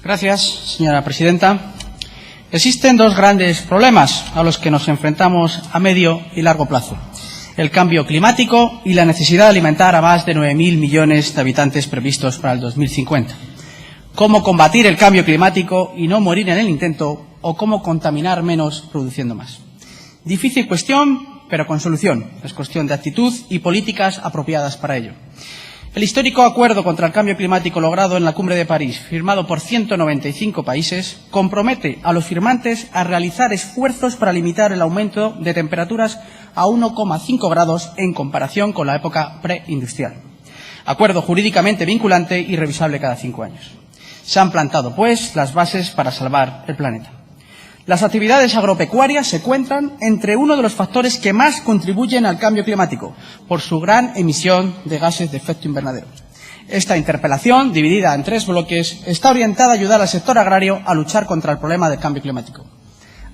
Gracias, señora presidenta. Existen dos grandes problemas a los que nos enfrentamos a medio y largo plazo: el cambio climático y la necesidad de alimentar a más de 9.000 millones de habitantes previstos para el 2050. ¿Cómo combatir el cambio climático y no morir en el intento? ¿O cómo contaminar menos produciendo más? Difícil cuestión, pero con solución. Es cuestión de actitud y políticas apropiadas para ello. El histórico acuerdo contra el cambio climático logrado en la Cumbre de París, firmado por 195 países, compromete a los firmantes a realizar esfuerzos para limitar el aumento de temperaturas a 1,5 grados en comparación con la época preindustrial. Acuerdo jurídicamente vinculante y revisable cada 5 años. Se han plantado, pues, las bases para salvar el planeta. Las actividades agropecuarias se cuentan entre uno de los factores que más contribuyen al cambio climático, por su gran emisión de gases de efecto invernadero. Esta interpelación, dividida en 3 bloques, está orientada a ayudar al sector agrario a luchar contra el problema del cambio climático.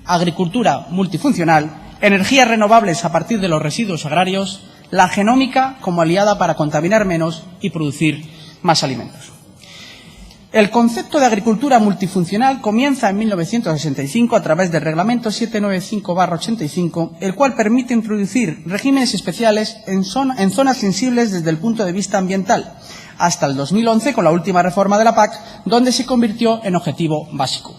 Agricultura multifuncional, energías renovables a partir de los residuos agrarios, la genómica como aliada para contaminar menos y producir más alimentos. El concepto de agricultura multifuncional comienza en 1965 a través del Reglamento 795/85, el cual permite introducir regímenes especiales en zonas sensibles desde el punto de vista ambiental, hasta el 2011 con la última reforma de la PAC, donde se convirtió en objetivo básico.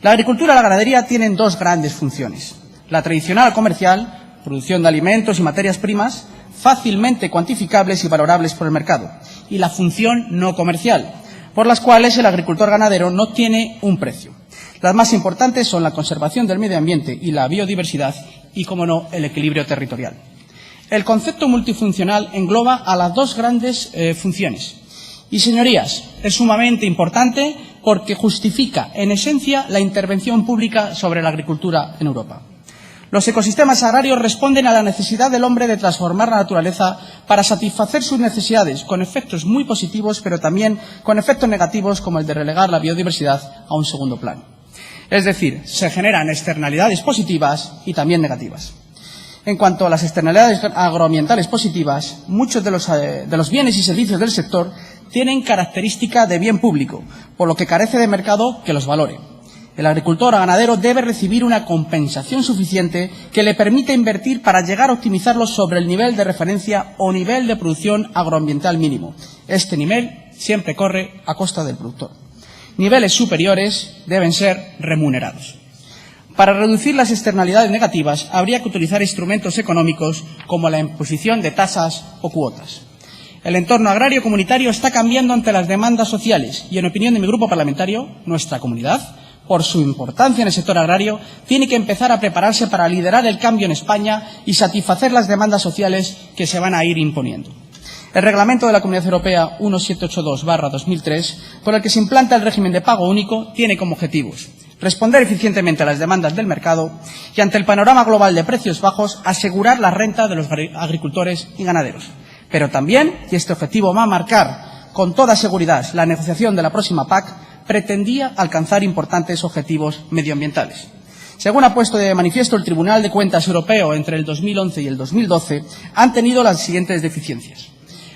La agricultura y la ganadería tienen dos grandes funciones: la tradicional comercial, producción de alimentos y materias primas, fácilmente cuantificables y valorables por el mercado, y la función no comercial, por las cuales el agricultor ganadero no tiene un precio. Las más importantes son la conservación del medio ambiente y la biodiversidad y, como no, el equilibrio territorial. El concepto multifuncional engloba a las dos grandes funciones. Y, señorías, es sumamente importante porque justifica, en esencia, la intervención pública sobre la agricultura en Europa. Los ecosistemas agrarios responden a la necesidad del hombre de transformar la naturaleza para satisfacer sus necesidades, con efectos muy positivos, pero también con efectos negativos, como el de relegar la biodiversidad a un segundo plano. Es decir, se generan externalidades positivas y también negativas. En cuanto a las externalidades agroambientales positivas, muchos de los bienes y servicios del sector tienen característica de bien público, por lo que carece de mercado que los valore. El agricultor o ganadero debe recibir una compensación suficiente que le permita invertir para llegar a optimizarlos sobre el nivel de referencia o nivel de producción agroambiental mínimo. Este nivel siempre corre a costa del productor. Niveles superiores deben ser remunerados. Para reducir las externalidades negativas habría que utilizar instrumentos económicos como la imposición de tasas o cuotas. El entorno agrario comunitario está cambiando ante las demandas sociales y, en opinión de mi grupo parlamentario, nuestra comunidad, por su importancia en el sector agrario, tiene que empezar a prepararse para liderar el cambio en España y satisfacer las demandas sociales que se van a ir imponiendo. El Reglamento de la Comunidad Europea 1782/2003, por el que se implanta el régimen de pago único, tiene como objetivos responder eficientemente a las demandas del mercado y, ante el panorama global de precios bajos, asegurar la renta de los agricultores y ganaderos. Pero también, y este objetivo va a marcar con toda seguridad la negociación de la próxima PAC, pretendía alcanzar importantes objetivos medioambientales. Según ha puesto de manifiesto el Tribunal de Cuentas Europeo entre el 2011 y el 2012, han tenido las siguientes deficiencias.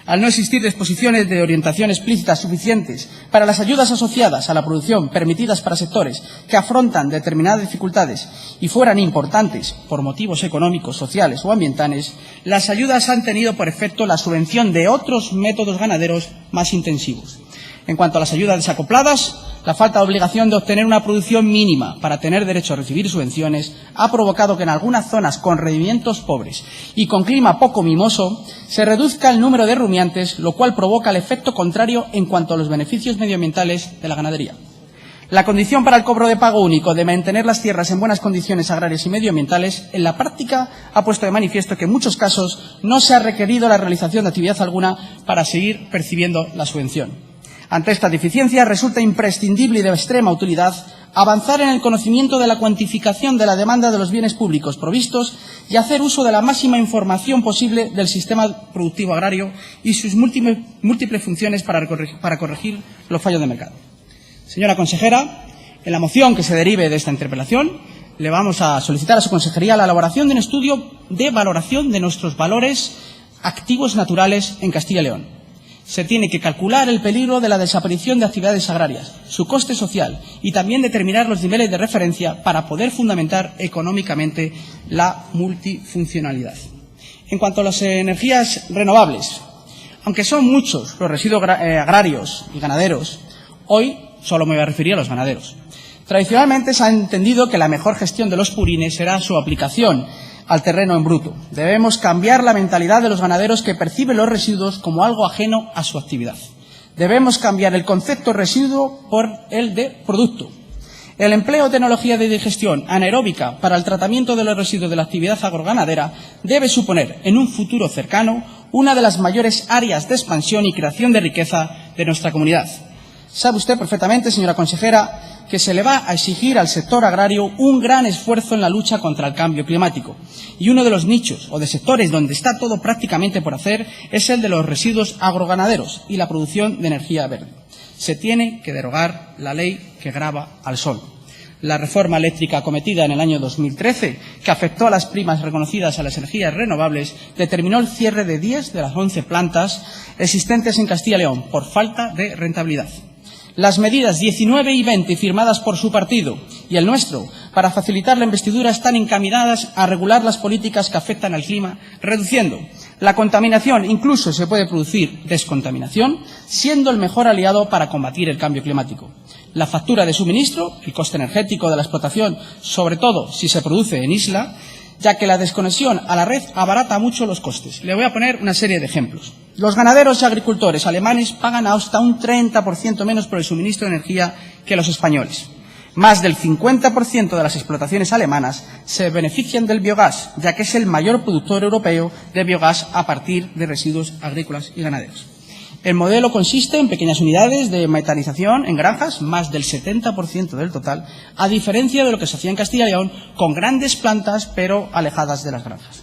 Al no existir disposiciones de orientación explícitas suficientes para las ayudas asociadas a la producción permitidas para sectores que afrontan determinadas dificultades y fueran importantes por motivos económicos, sociales o ambientales, las ayudas han tenido por efecto la subvención de otros métodos ganaderos más intensivos. En cuanto a las ayudas desacopladas, la falta de obligación de obtener una producción mínima para tener derecho a recibir subvenciones ha provocado que en algunas zonas con rendimientos pobres y con clima poco mimoso se reduzca el número de rumiantes, lo cual provoca el efecto contrario en cuanto a los beneficios medioambientales de la ganadería. La condición para el cobro de pago único de mantener las tierras en buenas condiciones agrarias y medioambientales, en la práctica ha puesto de manifiesto que en muchos casos no se ha requerido la realización de actividad alguna para seguir percibiendo la subvención. Ante esta deficiencia resulta imprescindible y de extrema utilidad avanzar en el conocimiento de la cuantificación de la demanda de los bienes públicos provistos y hacer uso de la máxima información posible del sistema productivo agrario y sus múltiples funciones para corregir los fallos de mercado. Señora consejera, en la moción que se derive de esta interpelación le vamos a solicitar a su consejería la elaboración de un estudio de valoración de nuestros valores activos naturales en Castilla y León. Se tiene que calcular el peligro de la desaparición de actividades agrarias, su coste social y también determinar los niveles de referencia para poder fundamentar económicamente la multifuncionalidad. En cuanto a las energías renovables, aunque son muchos los residuos agrarios y ganaderos, hoy solo me voy a referir a los ganaderos. Tradicionalmente se ha entendido que la mejor gestión de los purines será su aplicación al terreno en bruto. Debemos cambiar la mentalidad de los ganaderos que perciben los residuos como algo ajeno a su actividad. Debemos cambiar el concepto residuo por el de producto. El empleo de tecnología de digestión anaeróbica para el tratamiento de los residuos de la actividad agroganadera debe suponer, en un futuro cercano, una de las mayores áreas de expansión y creación de riqueza de nuestra comunidad. Sabe usted perfectamente, señora consejera, que se le va a exigir al sector agrario un gran esfuerzo en la lucha contra el cambio climático. Y uno de los nichos o de sectores donde está todo prácticamente por hacer es el de los residuos agroganaderos y la producción de energía verde. Se tiene que derogar la ley que grava al sol. La reforma eléctrica acometida en el año 2013, que afectó a las primas reconocidas a las energías renovables, determinó el cierre de 10 de las 11 plantas existentes en Castilla y León por falta de rentabilidad. Las medidas 19 y 20 firmadas por su partido y el nuestro para facilitar la investidura están encaminadas a regular las políticas que afectan al clima, reduciendo la contaminación. Incluso se puede producir descontaminación, siendo el mejor aliado para combatir el cambio climático. La factura de suministro, el coste energético de la explotación, sobre todo si se produce en isla, ya que la desconexión a la red abarata mucho los costes. Le voy a poner una serie de ejemplos. Los ganaderos y agricultores alemanes pagan hasta un 30% menos por el suministro de energía que los españoles. Más del 50% de las explotaciones alemanas se benefician del biogás, ya que es el mayor productor europeo de biogás a partir de residuos agrícolas y ganaderos. El modelo consiste en pequeñas unidades de metanización en granjas, más del 70% del total, a diferencia de lo que se hacía en Castilla y León, con grandes plantas pero alejadas de las granjas.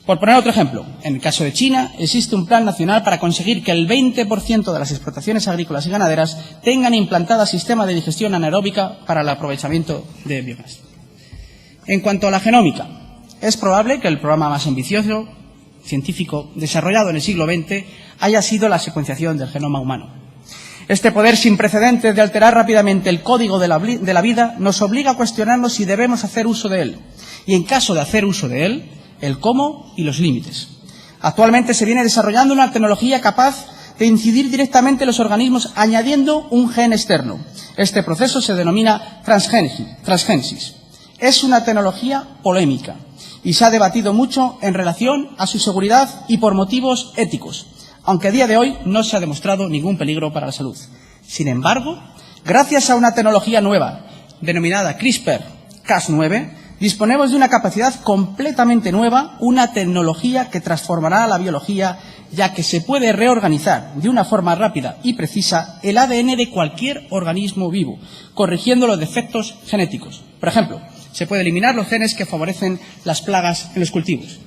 Por poner otro ejemplo, en el caso de China existe un plan nacional para conseguir que el 20% de las explotaciones agrícolas y ganaderas tengan implantadas sistemas de digestión anaeróbica para el aprovechamiento de biogás. En cuanto a la genómica, es probable que el programa más ambicioso científico desarrollado en el siglo XX haya sido la secuenciación del genoma humano. Este poder sin precedentes de alterar rápidamente el código de la vida nos obliga a cuestionarnos si debemos hacer uso de él y, en caso de hacer uso de él, el cómo y los límites. Actualmente se viene desarrollando una tecnología capaz de incidir directamente en los organismos añadiendo un gen externo. Este proceso se denomina transgénesis. Es una tecnología polémica y se ha debatido mucho en relación a su seguridad y por motivos éticos, aunque a día de hoy no se ha demostrado ningún peligro para la salud. Sin embargo, gracias a una tecnología nueva, denominada CRISPR-Cas9, disponemos de una capacidad completamente nueva, una tecnología que transformará la biología, ya que se puede reorganizar de una forma rápida y precisa el ADN de cualquier organismo vivo, corrigiendo los defectos genéticos. Por ejemplo, se puede eliminar los genes que favorecen las plagas en los cultivos.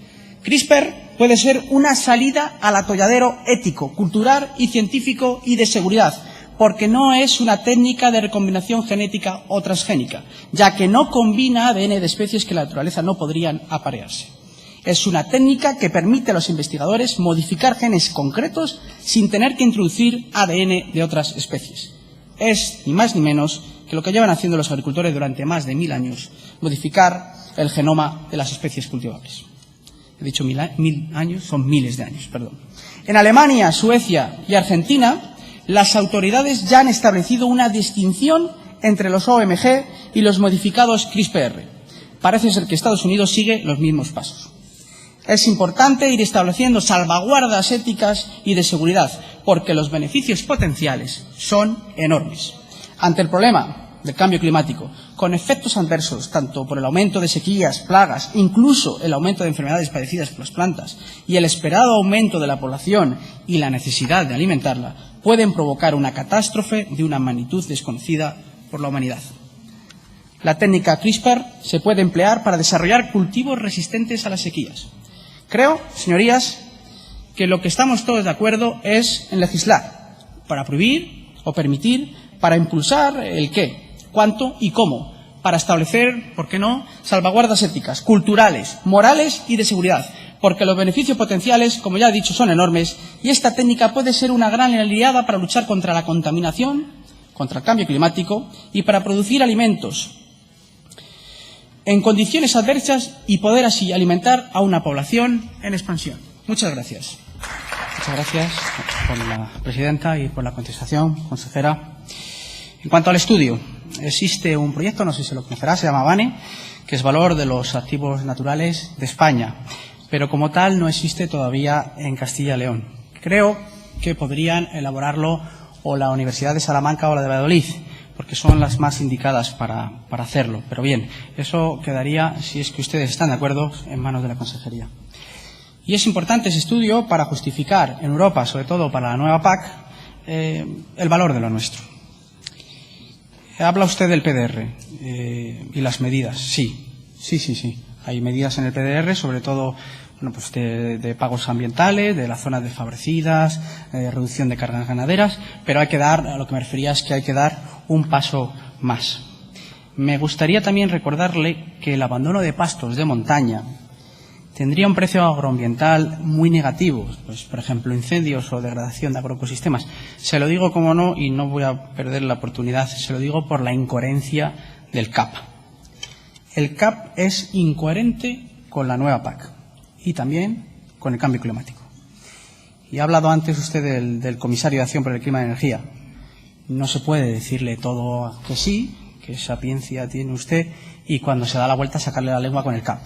CRISPR puede ser una salida al atolladero ético, cultural y científico y de seguridad, porque no es una técnica de recombinación genética o transgénica, ya que no combina ADN de especies que en la naturaleza no podrían aparearse. Es una técnica que permite a los investigadores modificar genes concretos sin tener que introducir ADN de otras especies. Es ni más ni menos que lo que llevan haciendo los agricultores durante más de 1000 años, modificar el genoma de las especies cultivables. He dicho 1000 años, son miles de años, perdón. En Alemania, Suecia y Argentina, las autoridades ya han establecido una distinción entre los OMG y los modificados CRISPR. Parece ser que Estados Unidos sigue los mismos pasos. Es importante ir estableciendo salvaguardas éticas y de seguridad, porque los beneficios potenciales son enormes. Ante el problema del cambio climático, con efectos adversos tanto por el aumento de sequías, plagas, incluso el aumento de enfermedades padecidas por las plantas y el esperado aumento de la población y la necesidad de alimentarla, pueden provocar una catástrofe de una magnitud desconocida por la humanidad. La técnica CRISPR se puede emplear para desarrollar cultivos resistentes a las sequías. Creo, señorías, que lo que estamos todos de acuerdo es en legislar para prohibir o permitir, para impulsar el qué, cuánto y cómo, para establecer, ¿por qué no?, salvaguardas éticas, culturales, morales y de seguridad, porque los beneficios potenciales, como ya he dicho, son enormes y esta técnica puede ser una gran aliada para luchar contra la contaminación, contra el cambio climático y para producir alimentos en condiciones adversas y poder así alimentar a una población en expansión. Muchas gracias. Muchas gracias por la presidenta y por la contestación, consejera. En cuanto al estudio, existe un proyecto, no sé si lo conocerá, se llama VANE, que es Valor de los Activos Naturales de España, pero como tal no existe todavía en Castilla y León. Creo que podrían elaborarlo o la Universidad de Salamanca o la de Valladolid, porque son las más indicadas para hacerlo. Pero bien, eso quedaría, si es que ustedes están de acuerdo, en manos de la consejería. Y es importante ese estudio para justificar en Europa, sobre todo para la nueva PAC, el valor de lo nuestro. Habla usted del PDR y las medidas. Sí. Hay medidas en el PDR, sobre todo de pagos ambientales, de las zonas desfavorecidas, reducción de cargas ganaderas, pero a lo que me refería es que hay que dar un paso más. Me gustaría también recordarle que el abandono de pastos de montaña tendría un precio agroambiental muy negativo, pues, por ejemplo, incendios o degradación de agroecosistemas. Se lo digo, como no, y no voy a perder la oportunidad, se lo digo por la incoherencia del CAP. El CAP es incoherente con la nueva PAC y también con el cambio climático. Y ha hablado antes usted del comisario de Acción por el Clima y Energía. No se puede decirle todo que sí, que sapiencia tiene usted, y cuando se da la vuelta sacarle la lengua con el CAP.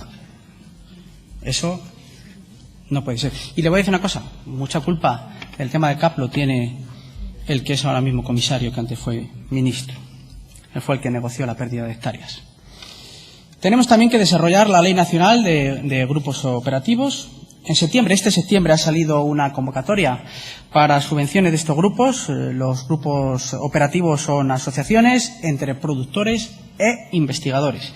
Eso no puede ser. Y le voy a decir una cosa, mucha culpa del tema del CAP lo tiene el que es ahora mismo comisario, que antes fue ministro. Él fue el que negoció la pérdida de hectáreas. Tenemos también que desarrollar la Ley Nacional de Grupos Operativos. Este septiembre ha salido una convocatoria para subvenciones de estos grupos. Los grupos operativos son asociaciones entre productores e investigadores.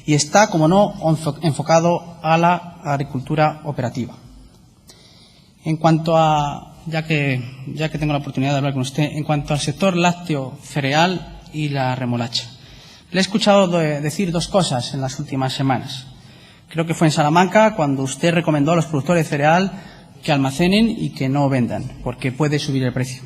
Y está, como no, enfocado a la agricultura operativa. En cuanto a, ya que tengo la oportunidad de hablar con usted, en cuanto al sector lácteo, cereal y la remolacha. Le he escuchado decir dos cosas en las últimas semanas. Creo que fue en Salamanca cuando usted recomendó a los productores de cereal que almacenen y que no vendan, porque puede subir el precio.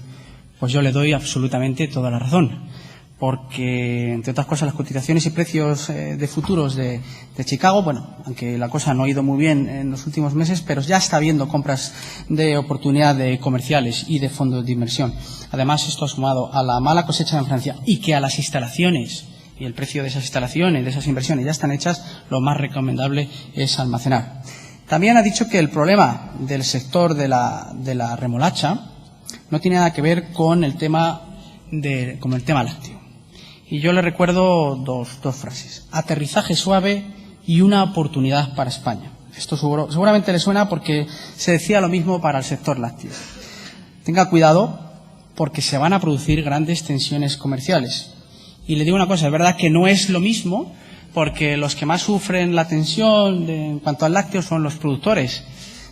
Pues yo le doy absolutamente toda la razón, porque, entre otras cosas, las cotizaciones y precios de futuros de Chicago, bueno, aunque la cosa no ha ido muy bien en los últimos meses, pero ya está habiendo compras de oportunidad de comerciales y de fondos de inversión. Además, esto ha sumado a la mala cosecha en Francia y que a las instalaciones y el precio de esas instalaciones, de esas inversiones ya están hechas, lo más recomendable es almacenar. También ha dicho que el problema del sector de la remolacha no tiene nada que ver con el tema lácteo. Y yo le recuerdo dos frases. Aterrizaje suave y una oportunidad para España. Esto seguramente le suena porque se decía lo mismo para el sector lácteo. Tenga cuidado porque se van a producir grandes tensiones comerciales. Y le digo una cosa, es verdad que no es lo mismo, porque los que más sufren la tensión en cuanto al lácteo son los productores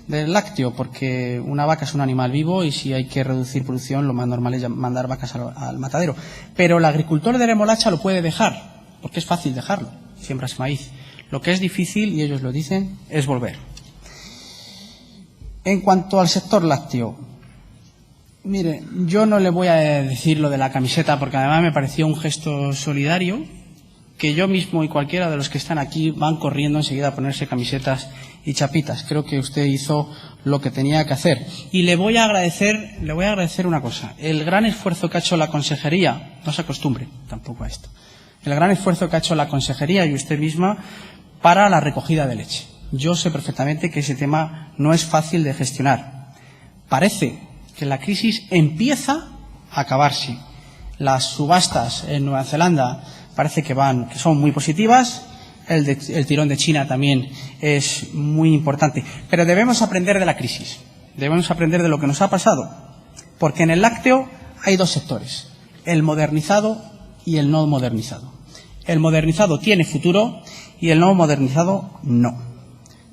del lácteo, porque una vaca es un animal vivo y si hay que reducir producción, lo más normal es mandar vacas al matadero. Pero el agricultor de remolacha lo puede dejar, porque es fácil dejarlo, siembras maíz. Lo que es difícil, y ellos lo dicen, es volver. En cuanto al sector lácteo, mire, yo no le voy a decir lo de la camiseta porque además me pareció un gesto solidario, que yo mismo y cualquiera de los que están aquí van corriendo enseguida a ponerse camisetas y chapitas. Creo que usted hizo lo que tenía que hacer. Y le voy a agradecer una cosa. El gran esfuerzo que ha hecho la consejería, no se acostumbre tampoco a esto, el gran esfuerzo que ha hecho la consejería y usted misma para la recogida de leche. Yo sé perfectamente que ese tema no es fácil de gestionar. Parece que la crisis empieza a acabarse. Las subastas en Nueva Zelanda parece que son muy positivas. El tirón de China también es muy importante. Pero debemos aprender de la crisis. Debemos aprender de lo que nos ha pasado. Porque en el lácteo hay dos sectores. El modernizado y el no modernizado. El modernizado tiene futuro y el no modernizado no.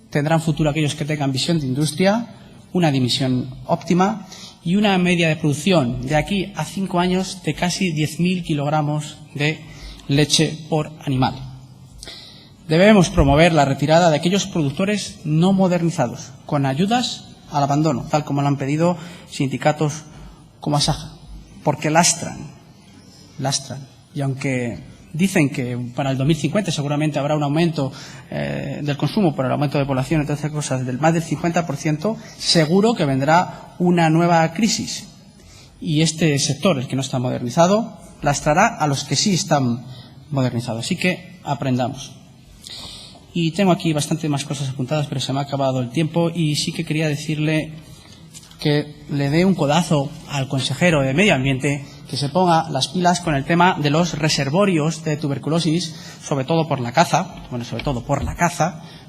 Tendrán futuro aquellos que tengan visión de industria, una dimensión óptima y una media de producción de aquí a 5 años de casi 10.000 kilogramos de leche por animal. Debemos promover la retirada de aquellos productores no modernizados, con ayudas al abandono, tal como lo han pedido sindicatos como Asaja, porque lastran. Y aunque dicen que para el 2050 seguramente habrá un aumento del consumo por el aumento de población, entre otras cosas, del más del 50%, seguro que vendrá una nueva crisis. Y este sector, el que no está modernizado, lastrará a los que sí están modernizados. Así que aprendamos. Y tengo aquí bastante más cosas apuntadas, pero se me ha acabado el tiempo y sí que quería decirle que le dé un codazo al consejero de Medio Ambiente, que se ponga las pilas con el tema de los reservorios de tuberculosis, sobre todo por la caza,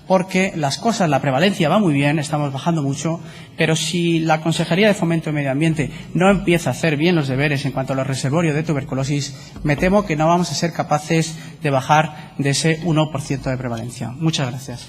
porque las cosas, la prevalencia va muy bien, estamos bajando mucho, pero si la Consejería de Fomento y Medio Ambiente no empieza a hacer bien los deberes en cuanto a los reservorios de tuberculosis, me temo que no vamos a ser capaces de bajar de ese 1% de prevalencia. Muchas gracias.